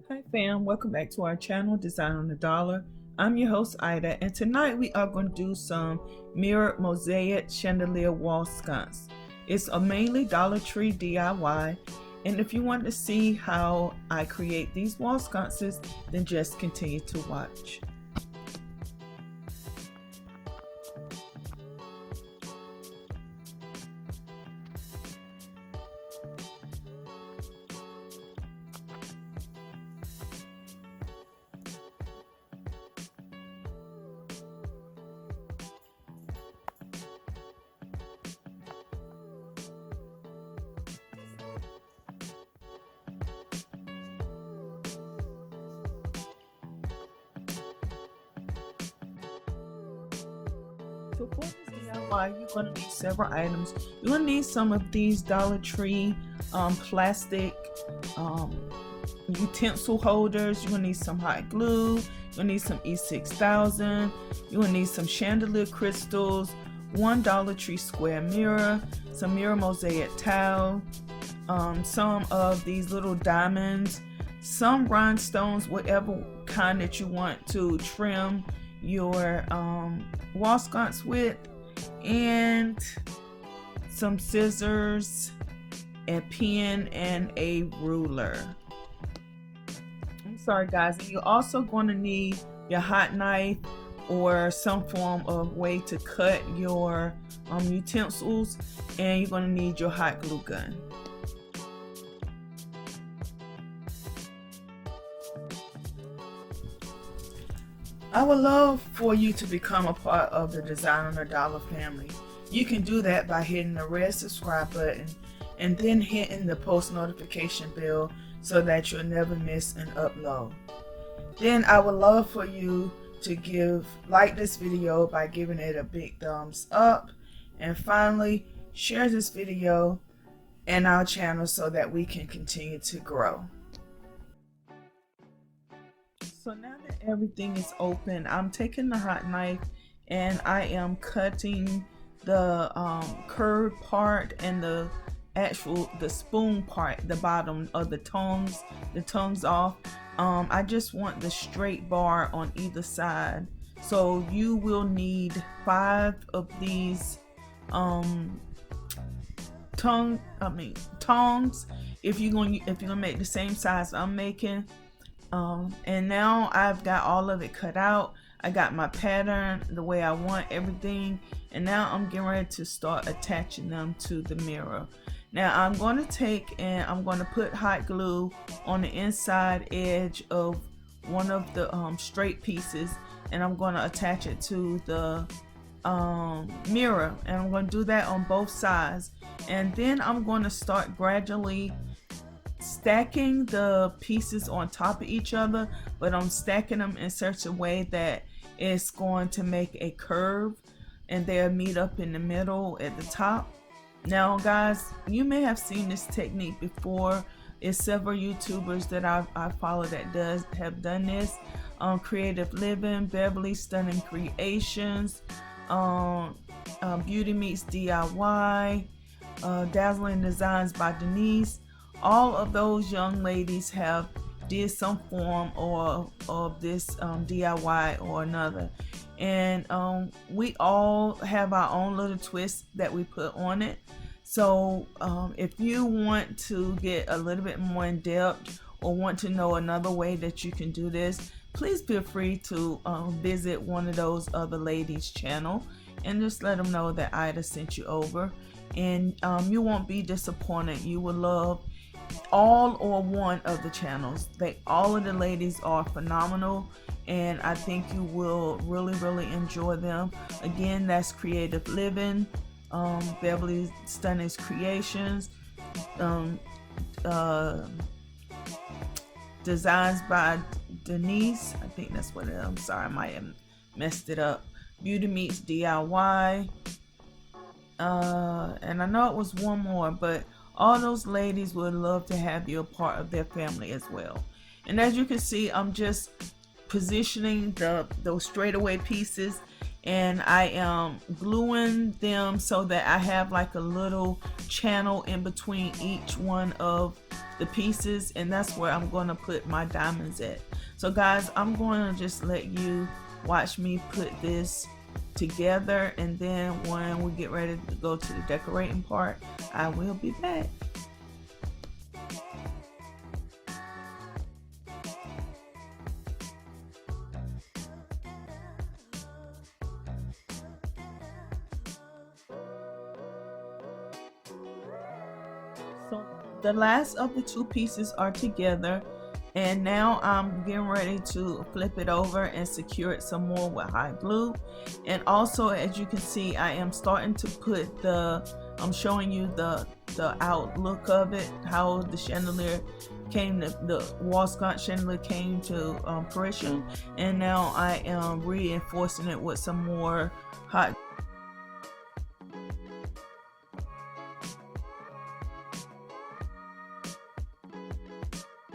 Hi fam, welcome back to our channel Design on the Dollar. I'm your host Ida, and tonight we are going to do some mirrored mosaic chandelier wall sconce. It's a mainly Dollar Tree DIY, and if you want to see how I create these wall sconces, then just continue to watch. So for this DIY, you're going to need several items. You're going to need some of these Dollar Tree plastic utensil holders. You're going to need some hot glue. You're going to need some E6000. You're going to need some chandelier crystals, one Dollar Tree square mirror, some mirror mosaic towel, some of these little diamonds, some rhinestones, whatever kind that you want to trim your wall sconce with, and some scissors, a pen, and a ruler. I'm sorry guys, and you're also going to need your hot knife or some form of way to cut your utensils, and you're going to need your hot glue gun. I would love for you to become a part of the Design on the Dollar family. You can do that by hitting the red subscribe button and then hitting the post notification bell so that you'll never miss an upload. Then I would love for you to like this video by giving it a big thumbs up, and finally share this video and our channel so that we can continue to grow. So now that everything is open, I'm taking the hot knife and I am cutting the curved part and the spoon part, the bottom of the tongs off. I just want the straight bar on either side. So you will need 5 of these tongs if you're gonna make the same size I'm making. And now I've got all of it cut out. I got my pattern the way I want everything, and now I'm getting ready to start attaching them to the mirror. Now I'm going to take and I'm going to put hot glue on the inside edge of one of the straight pieces, and I'm going to attach it to the mirror, and I'm going to do that on both sides, and then I'm going to start gradually stacking the pieces on top of each other, but I'm stacking them in such a way that it's going to make a curve and they'll meet up in the middle at the top. Now guys, you may have seen this technique before. It's several YouTubers that I follow that have done this. Creative Living, Beverly Stunning Creations, Beauty Meets DIY, Dazzling Designs by Denise. All of those young ladies have did some form of this DIY or another, and we all have our own little twist that we put on it. So if you want to get a little bit more in depth or want to know another way that you can do this, please feel free to visit one of those other ladies' channel and just let them know that Ida sent you over, and you won't be disappointed. You will love all or one of the channels. All of the ladies are phenomenal, and I think you will really enjoy them. Again, that's Creative Living, Beverly Stunning Creations, Designs by Denise, I think that's what it is. I'm sorry, I might have messed it up. Beauty Meets DIY, and I know it was one more, but all those ladies would love to have you a part of their family as well. And as you can see, I'm just positioning those straightaway pieces, and I am gluing them so that I have like a little channel in between each one of the pieces, and that's where I'm going to put my diamonds at. So guys, I'm going to just let you watch me put this together, and then when we get ready to go to the decorating part, I will be back. So the last of the two pieces are together, and now I'm getting ready to flip it over and secure it some more with hot glue. And also, as you can see, I am starting to put I'm showing you the outlook of it, how the chandelier came to, the wall sconce chandelier came to fruition. And now I am reinforcing it with some more hot.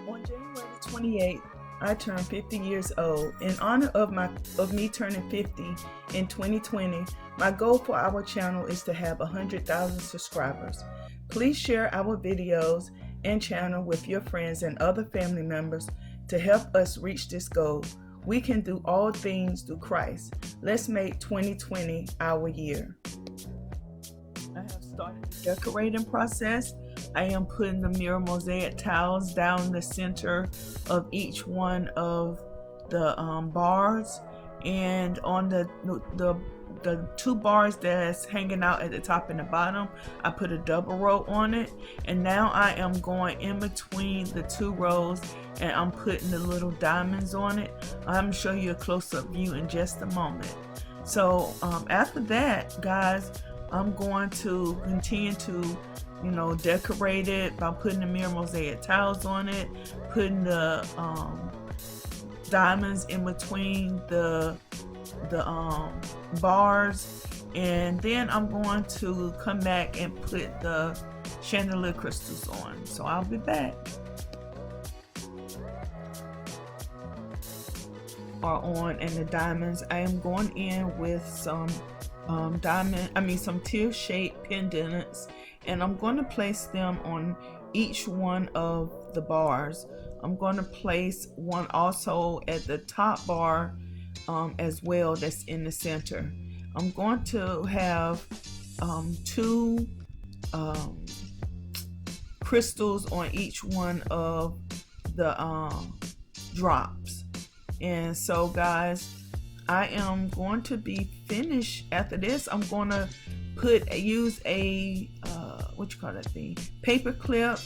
On January 28th, I turned 50 years old. In honor of me turning 50 in 2020, my goal for our channel is to have 100,000 subscribers. Please share our videos and channel with your friends and other family members to help us reach this goal. We can do all things through Christ. Let's make 2020 our year. I have started the decorating process. I am putting the mirror mosaic tiles down the center of each one of the bars, and on the two bars that's hanging out at the top and the bottom, I put a double row on it. And now I am going in between the two rows and I'm putting the little diamonds on it. I'm going to show you a close-up view in just a moment. So after that, guys, I'm going to continue to decorate it by putting the mirror mosaic tiles on it, putting the diamonds in between the bars, and then I'm going to come back and put the chandelier crystals on. So I'll be back. Are on, and the diamonds, I am going in with some some teal shaped pendants, and I'm going to place them on each one of the bars. I'm going to place one also at the top bar as well, that's in the center. I'm going to have two crystals on each one of the drops. And so guys, I am going to be finished. After this, I'm going to use a paper clip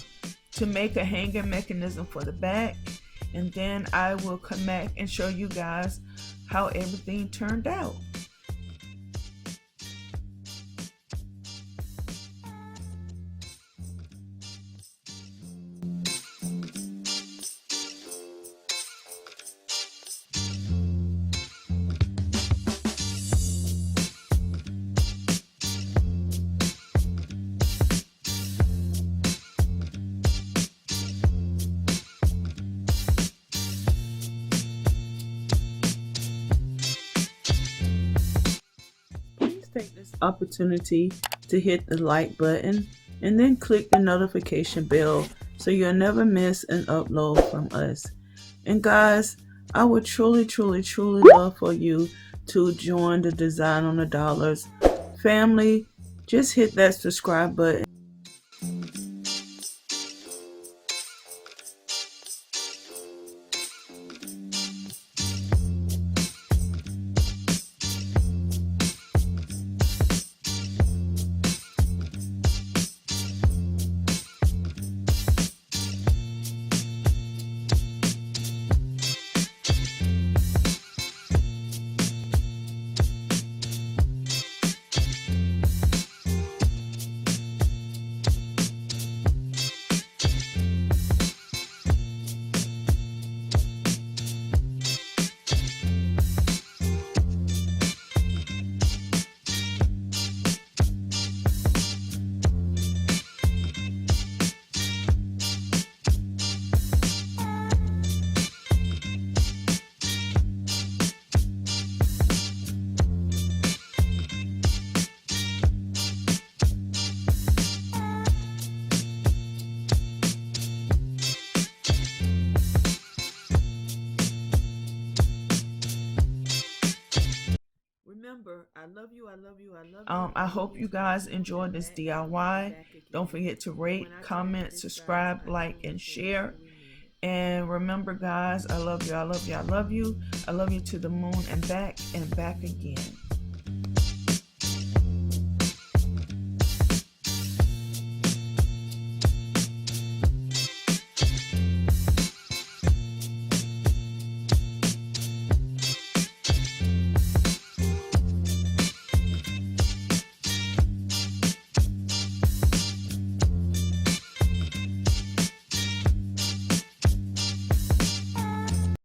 to make a hanging mechanism for the back, and then I will come back and show you guys how everything turned out. Take this opportunity to hit the like button and then click the notification bell so you'll never miss an upload from us. And guys, I would truly love for you to join the Design on the Dollars family. Just hit that subscribe button. remember, I love you, I love you, I love you. I hope you guys enjoyed this DIY. Don't forget to rate, comment, subscribe, like, and share. And remember, guys, I love you, I love you, I love you. I love you to the moon and back again.